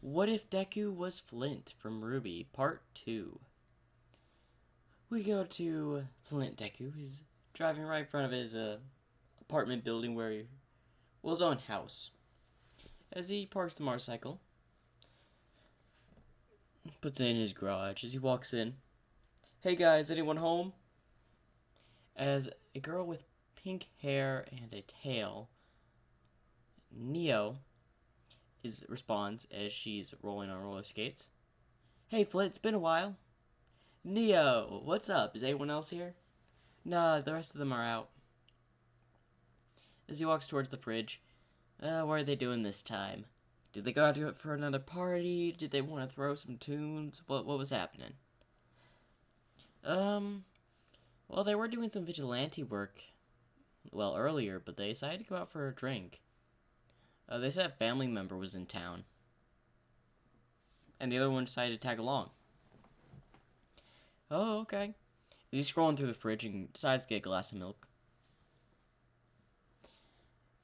What if Deku was Flynt from Ruby, Part 2? We go to Flynt Deku. He's driving right in front of his apartment building his own house. As he parks the motorcycle, puts it in his garage. As he walks in, "Hey guys, anyone home?" As a girl with pink hair and a tail, Neo, responds as she's rolling on roller skates. "Hey Flynt, it's been a while." "Neo, what's up? Is anyone else here?" "Nah, the rest of them are out." As he walks towards the fridge, what are they doing this time? Did they go out to it for another party? Did they want to throw some tunes? What was happening? Well, they were doing some vigilante work, earlier, but they decided to go out for a drink. They said a family member was in town, and the other one decided to tag along. "Oh, okay." He's scrolling through the fridge and decides to get a glass of milk.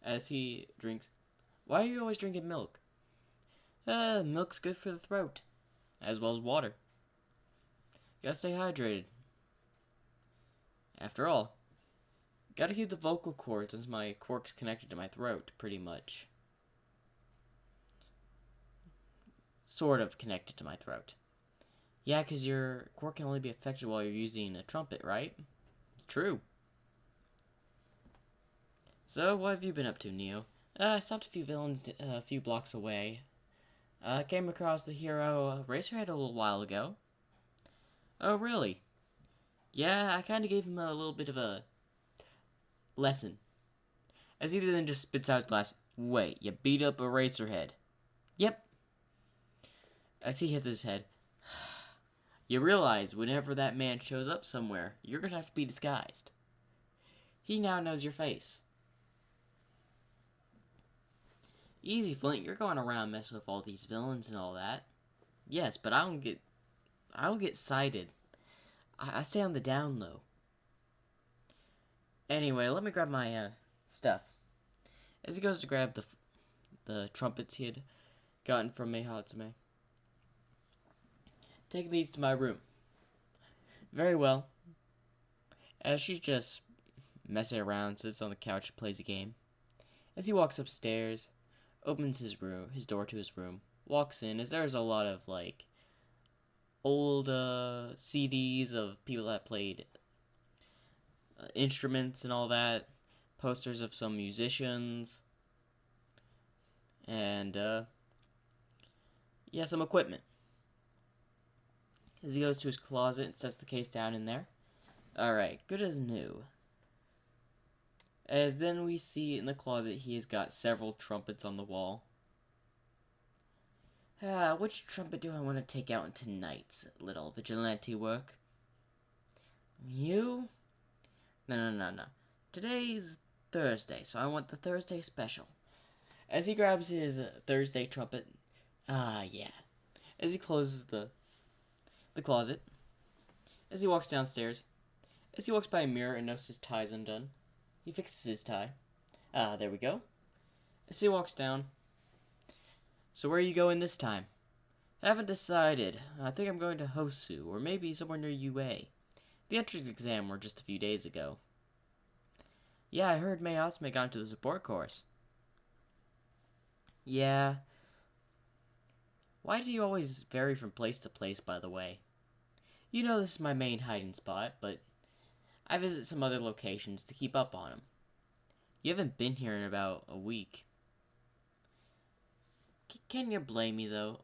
As he drinks, "Why are you always drinking milk?" Milk's good for the throat, as well as water. Gotta stay hydrated. After all, gotta keep the vocal cords since my cork's connected to my throat, pretty much. Sort of connected to my throat. Yeah, 'cause your cork can only be affected while you're using a trumpet, right? True. So, what have you been up to, Neo? I stopped a few villains a few blocks away. Came across the hero Racerhead a little while ago. Oh, really? Yeah, I kind of gave him a little bit of a lesson. As he then just spits out his glass. "Wait, you beat up a Racerhead?" "Yep." As he hits his head. "You realize whenever that man shows up somewhere, you're gonna have to be disguised. He now knows your face." "Easy, Flynt, you're going around messing with all these villains and all that." "Yes, but I don't get cited. I stay on the down low." "Anyway, let me grab my stuff." As he goes to grab the trumpets he had gotten from Meihatsume. "Take these to my room." "Very well." As she just messing around, sits on the couch, plays a game. As he walks upstairs, opens his door to his room, walks in, as there's a lot of old CDs of people that played instruments and all that, posters of some musicians, and some equipment. As he goes to his closet and sets the case down in there. Alright, good as new. As then we see in the closet he has got several trumpets on the wall. Which trumpet do I want to take out in tonight's little vigilante work? You? No. Today's Thursday, so I want the Thursday special. As he grabs his Thursday trumpet. Yeah. As he closes the closet. As he walks downstairs. As he walks by a mirror and notices his tie's undone. He fixes his tie. There we go. As he walks down. "So where are you going this time?" "Haven't decided. I think I'm going to Hosu, or maybe somewhere near UA. The entrance exam were just a few days ago." "Yeah, I heard Meihatsume got into the support course." "Yeah. Why do you always vary from place to place, by the way? You know this is my main hiding spot, but I visit some other locations to keep up on them. You haven't been here in about a week. Can you blame me, though?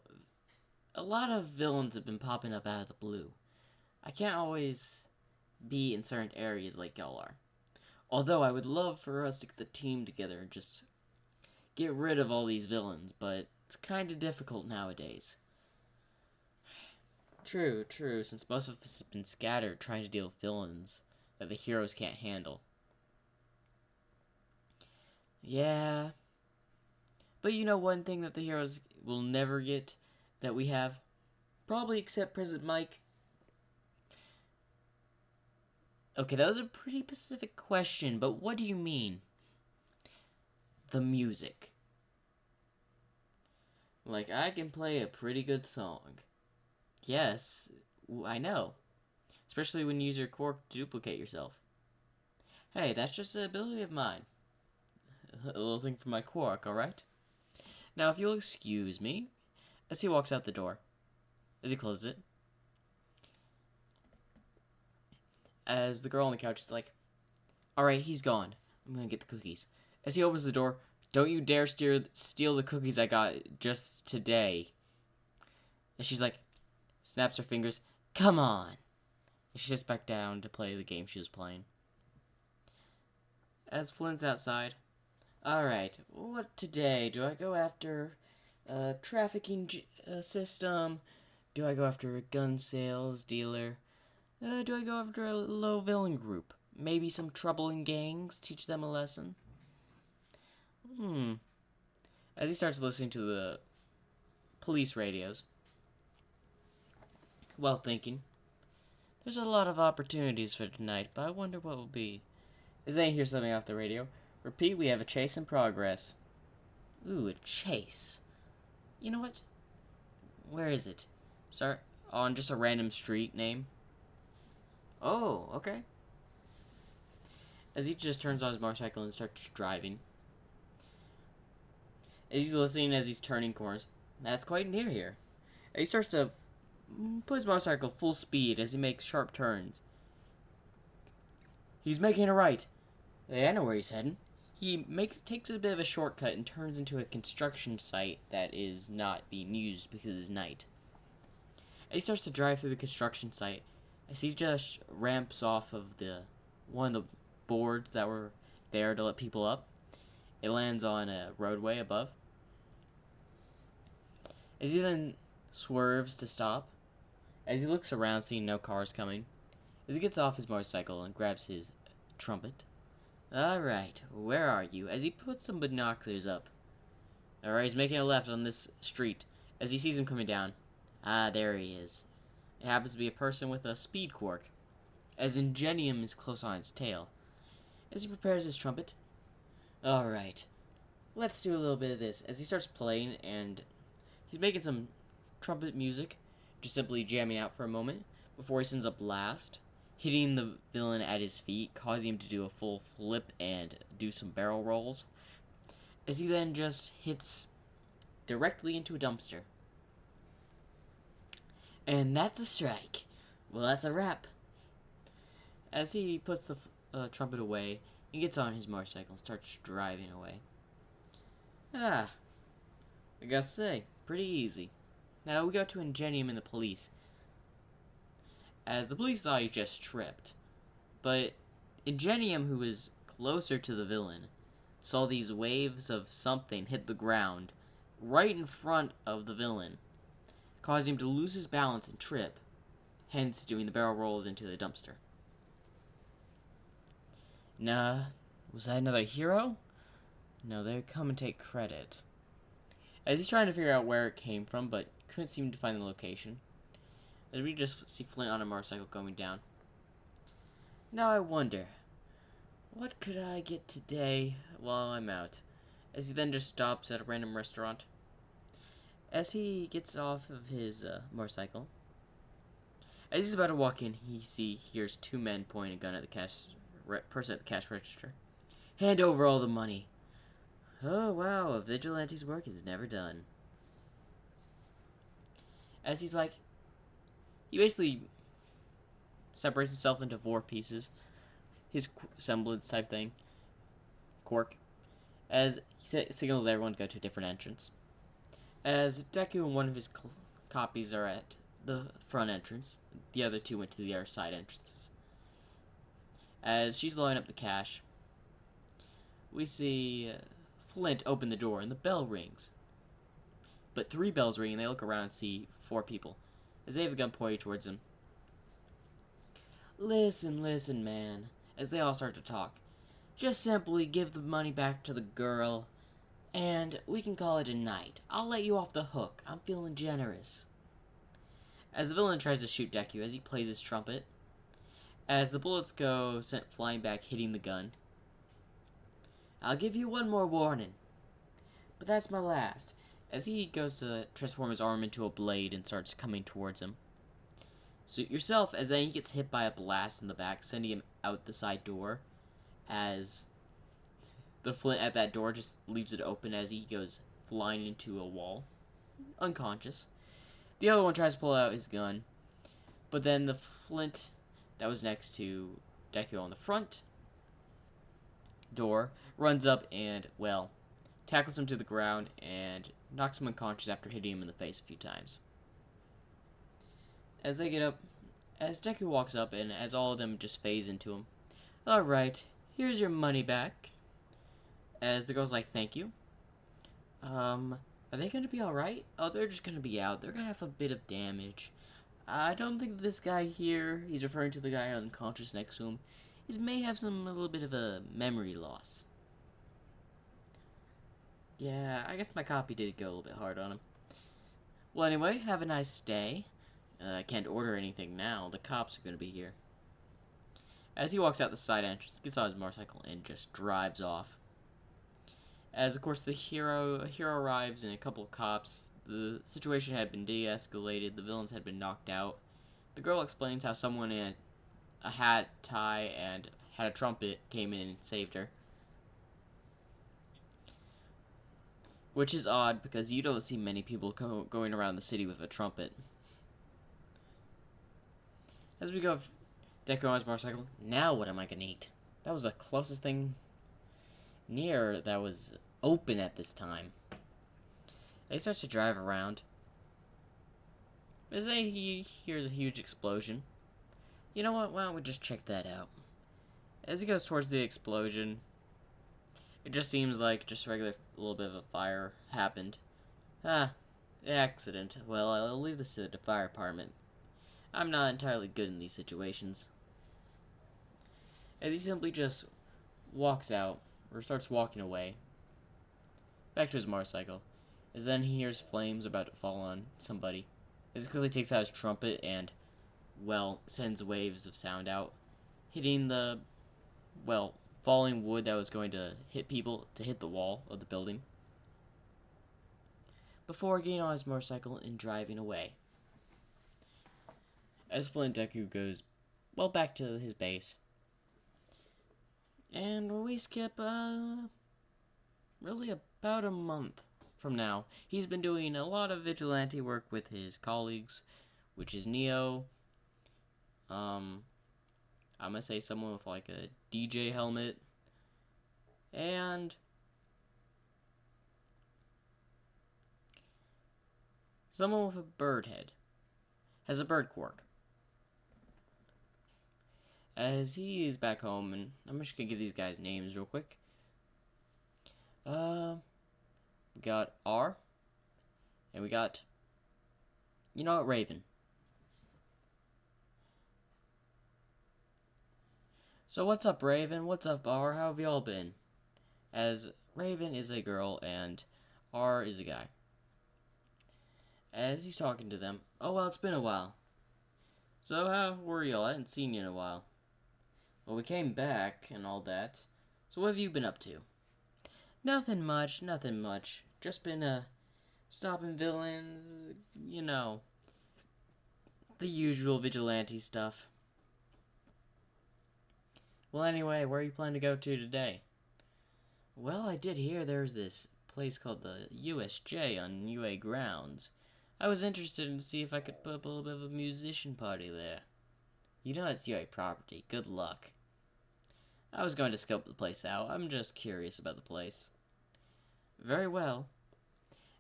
A lot of villains have been popping up out of the blue. I can't always be in certain areas like y'all are. Although I would love for us to get the team together and just get rid of all these villains, but it's kind of difficult nowadays." True, since most of us have been scattered trying to deal with villains that the heroes can't handle. Yeah. But you know one thing that the heroes will never get that we have? Probably except President Mike. Okay, that was a pretty specific question, but what do you mean? The music. Like, I can play a pretty good song. Yes, I know. Especially when you use your quark to duplicate yourself. Hey, that's just an ability of mine. A little thing from my quark, alright? Now, if you'll excuse me, as he walks out the door, as he closes it, as the girl on the couch is like, alright, he's gone. I'm gonna get the cookies. As he opens the door, don't you dare steal the cookies I got just today. And she's like, snaps her fingers, come on. And she sits back down to play the game she was playing. As Flynt's outside, alright, what today? Do I go after a trafficking system? Do I go after a gun sales dealer? Do I go after a low villain group? Maybe some troubling gangs? Teach them a lesson? As he starts listening to the police radios, while thinking, there's a lot of opportunities for tonight, but I wonder what will be. As they hear something off the radio, repeat, we have a chase in progress. Ooh, a chase. You know what? Where is it? Start on just a random street name. Oh, okay. As he just turns on his motorcycle and starts driving. As he's listening as he's turning corners. That's quite near here. As he starts to put his motorcycle full speed as he makes sharp turns. He's making a right. I know where he's heading. He takes a bit of a shortcut and turns into a construction site that is not being used because it's night. As he starts to drive through the construction site, as he just ramps off of one of the boards that were there to let people up, it lands on a roadway above. As he then swerves to stop, as he looks around seeing no cars coming, as he gets off his motorcycle and grabs his trumpet. Alright, where are you? As he puts some binoculars up. Alright, he's making a left on this street as he sees him coming down. Ah, there he is. It happens to be a person with a speed quark, as Ingenium is close on its tail. As he prepares his trumpet. Alright, let's do a little bit of this. As he starts playing and he's making some trumpet music, just simply jamming out for a moment before he sends a blast, hitting the villain at his feet, causing him to do a full flip and do some barrel rolls, as he then just hits directly into a dumpster. And that's a strike. Well, that's a wrap. As he puts the trumpet away, he gets on his motorcycle and starts driving away. I gotta say, pretty easy. Now we go to Ingenium and the police. As the police thought he just tripped. But Ingenium, who was closer to the villain, saw these waves of something hit the ground right in front of the villain, causing him to lose his balance and trip, hence doing the barrel rolls into the dumpster. Nah, was that another hero? No, they'd come and take credit. As he's trying to figure out where it came from, but couldn't seem to find the location, as we just see Flynt on a motorcycle going down. Now I wonder, what could I get today while I'm out? As he then just stops at a random restaurant. As he gets off of his motorcycle, as he's about to walk in, he hears two men pointing a gun at the person at the cash register. Hand over all the money. Oh wow, a vigilante's work is never done. As he's like, he basically separates himself into 4 pieces, his semblance type thing, quirk, as he signals everyone to go to a different entrance. As Deku and one of his copies are at the front entrance, the other 2 went to the other side entrances. As she's loading up the cash, we see Flynt open the door and the bell rings. But 3 bells ring and they look around and see 4 people, as they have a gun pointed towards him. Listen, man, as they all start to talk. Just simply give the money back to the girl, and we can call it a night. I'll let you off the hook. I'm feeling generous. As the villain tries to shoot Deku as he plays his trumpet, as the bullets go sent flying back, hitting the gun. I'll give you one more warning, but that's my last. as he goes to transform his arm into a blade and starts coming towards him. Suit yourself, as then he gets hit by a blast in the back, sending him out the side door, as the Flynt at that door just leaves it open as he goes flying into a wall, unconscious. The other one tries to pull out his gun, but then the Flynt that was next to Deku on the front door runs up and, well, tackles him to the ground and knocks him unconscious after hitting him in the face a few times. As they get up, as Deku walks up and as all of them just phase into him, "Alright, here's your money back." As the girl's like, "Thank you." Are they gonna be alright? Oh, they're just gonna be out. They're gonna have a bit of damage. I don't think this guy here, he's referring to the guy unconscious next to him, may have a little bit of a memory loss. Yeah, I guess my copy did go a little bit hard on him. Well, anyway, have a nice day. I can't order anything now. The cops are gonna be here. As he walks out the side entrance, gets on his motorcycle and just drives off. As, of course, the hero arrives and a couple of cops. The situation had been de-escalated. The villains had been knocked out. The girl explains how someone in a hat, tie, and had a trumpet came in and saved her. Which is odd, because you don't see many people going around the city with a trumpet. As we go, Deku on his motorcycle. Now what am I gonna eat? That was the closest thing near that was open at this time. He starts to drive around. As he hears a huge explosion. You know what? Why don't we just check that out? As he goes towards the explosion, it just seems like just a little bit of a fire happened. Accident. Well, I'll leave this to the fire department. I'm not entirely good in these situations. As he simply just walks out, or starts walking away, back to his motorcycle, as then he hears flames about to fall on somebody. As he quickly takes out his trumpet and, well, sends waves of sound out, hitting the, well, falling wood that was going to hit people, to hit the wall of the building, before getting on his motorcycle and driving away. As Flynt Deku goes, well, back to his base. And we skip, really about a month from now. He's been doing a lot of vigilante work with his colleagues, which is Neo. I'm gonna say someone with like a DJ helmet. And someone with a bird head. Has a bird quirk. As he is back home, and I'm just gonna give these guys names real quick. We got R, and we got, you know what, Raven. So what's up, Raven? What's up, R? How have y'all been? As Raven is a girl, and R is a guy. As he's talking to them, oh well, it's been a while. So how were y'all? I hadn't seen you in a while. Well, we came back and all that. So what have you been up to? Nothing much. Just been, stopping villains, you know, the usual vigilante stuff. Well, anyway, where are you planning to go to today? Well, I did hear there's this place called the USJ on UA grounds. I was interested in to see if I could put up a little bit of a musician party there. You know it's UA property. Good luck. I was going to scope the place out. I'm just curious about the place. Very well.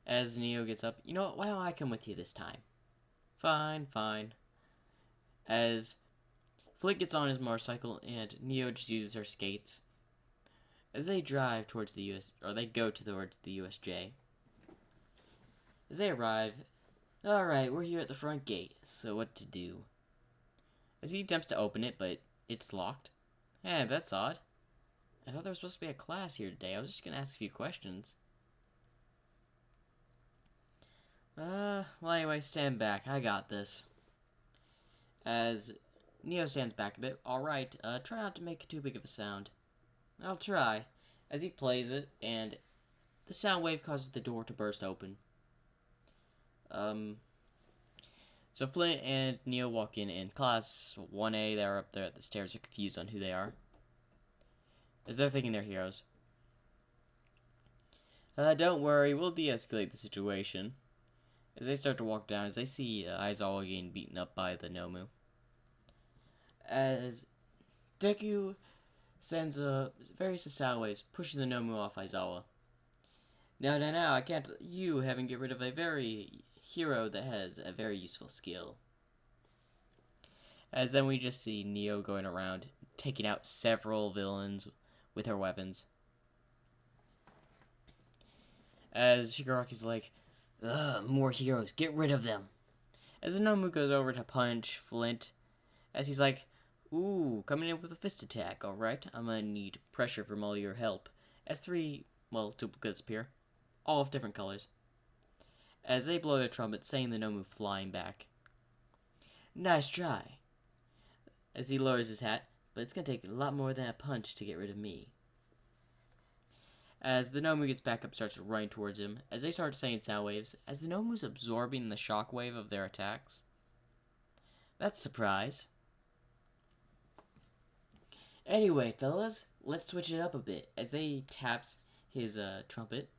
As Neo gets up, you know what? Why don't I come with you this time? Fine. As Flick gets on his motorcycle and Neo just uses her skates. As they drive towards the they go towards the USJ. As they arrive, alright, we're here at the front gate, so what to do? As he attempts to open it, but it's locked. Hey, that's odd. I thought there was supposed to be a class here today. I was just gonna ask a few questions. Well, anyway, stand back. I got this. As Neo stands back a bit. Alright, try not to make too big of a sound. I'll try. As he plays it, and the sound wave causes the door to burst open. So Flynt and Neo walk in class 1A. They're up there at the stairs. Are confused on who they are, as they're thinking they're heroes. Don't worry, we'll de-escalate the situation. As they start to walk down, as they see Aizawa getting beaten up by the Nomu. As Deku sends various sound waves, pushing the Nomu off Aizawa. Now, I can't let you having get rid of a very hero that has a very useful skill. As then we just see Neo going around, taking out several villains with her weapons. As Shigaraki's like, ugh, more heroes, get rid of them. As the Nomu goes over to punch Flynt, as he's like, ooh, coming in with a fist attack, alright, I'm gonna need pressure from all your help. As three, duplicates appear, all of different colors. As they blow their trumpets, sending the Nomu flying back. Nice try. As he lowers his hat, but it's gonna take a lot more than a punch to get rid of me. As the Nomu gets back up, starts running towards him, as they start saying sound waves, as the Nomu's absorbing the shockwave of their attacks. That's a surprise. Anyway, fellas, let's switch it up a bit, as they taps his trumpet.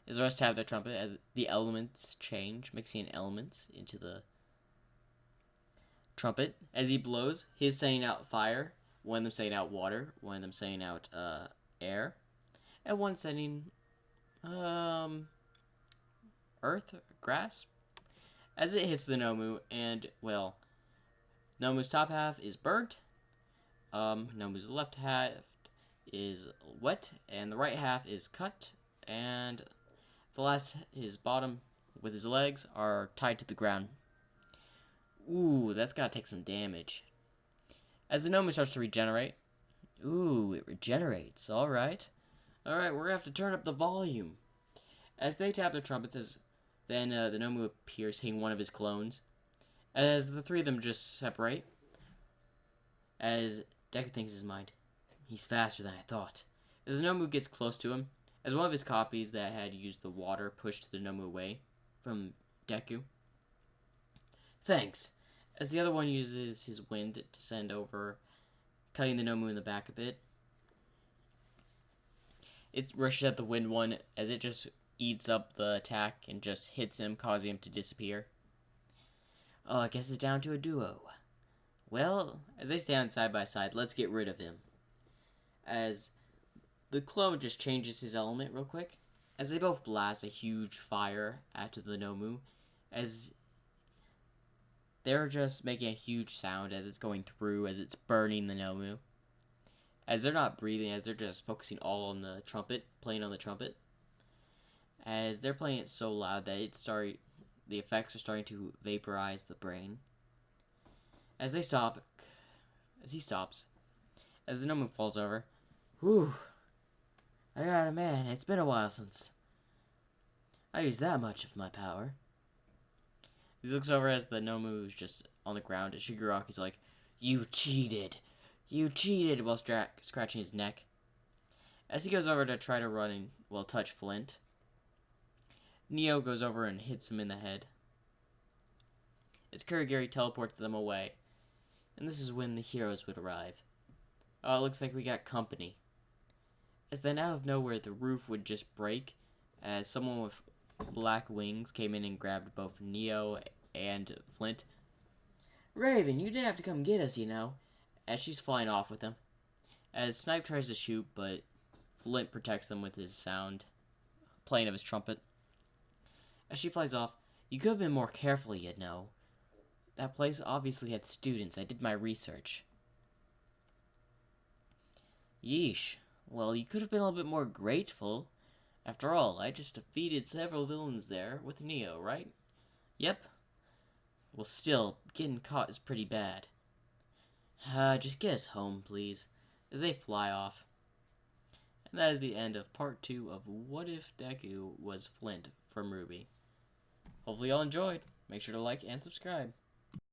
As the rest tap their trumpet, as the elements change, mixing elements into the trumpet. As he blows, he's sending out fire, one of them sending out water, one of them sending out air, and one sending earth, grass. As it hits the Nomu, and Nomu's top half is burnt. Nomu's left half is wet, and the right half is cut, and the last, his bottom with his legs, are tied to the ground. Ooh, that's gotta take some damage. As the Nomu starts to regenerate, ooh, it regenerates, alright. Alright, we're gonna have to turn up the volume. As they tap their trumpets, then the Nomu appears hitting one of his clones. As the three of them just separate, as Deku thinks in his mind, he's faster than I thought. As the Nomu gets close to him, as one of his copies that had used the water pushed the Nomu away from Deku. Thanks. As the other one uses his wind to send over, cutting the Nomu in the back a bit. It rushes at the wind one as it just eats up the attack and just hits him, causing him to disappear. Oh, I guess it's down to a duo. Well, as they stand side by side, let's get rid of him. As the clone just changes his element real quick, as they both blast a huge fire at the Nomu, as they're just making a huge sound as it's going through, as it's burning the Nomu. As they're not breathing, as they're just focusing all on the trumpet, playing on the trumpet. As they're playing it so loud that the effects are starting to vaporize the brain. As he stops, as the Nomu falls over, whew, I got it, man, it's been a while since I used that much of my power. He looks over as the Nomu is just on the ground, and Shigaraki's like, You cheated, while scratching his neck. As he goes over to try to run and, touch Flynt, Neo goes over and hits him in the head. As Kurigiri teleports them away, and this is when the heroes would arrive. Oh, it looks like we got company. As then out of nowhere, the roof would just break, as someone with black wings came in and grabbed both Neo and Flynt. Raven, you didn't have to come get us, you know. As she's flying off with him. As Snipe tries to shoot, but Flynt protects them with his sound, playing of his trumpet. As she flies off, you could have been more careful, you know. That place obviously had students. I did my research. Yeesh. Well, you could have been a little bit more grateful. After all, I just defeated several villains there with Neo, right? Yep. Well, still, getting caught is pretty bad. Just get us home, please. As they fly off. And that is the end of part 2 of What If Deku Was Flynt from RWby. Hopefully y'all enjoyed. Make sure to like and subscribe.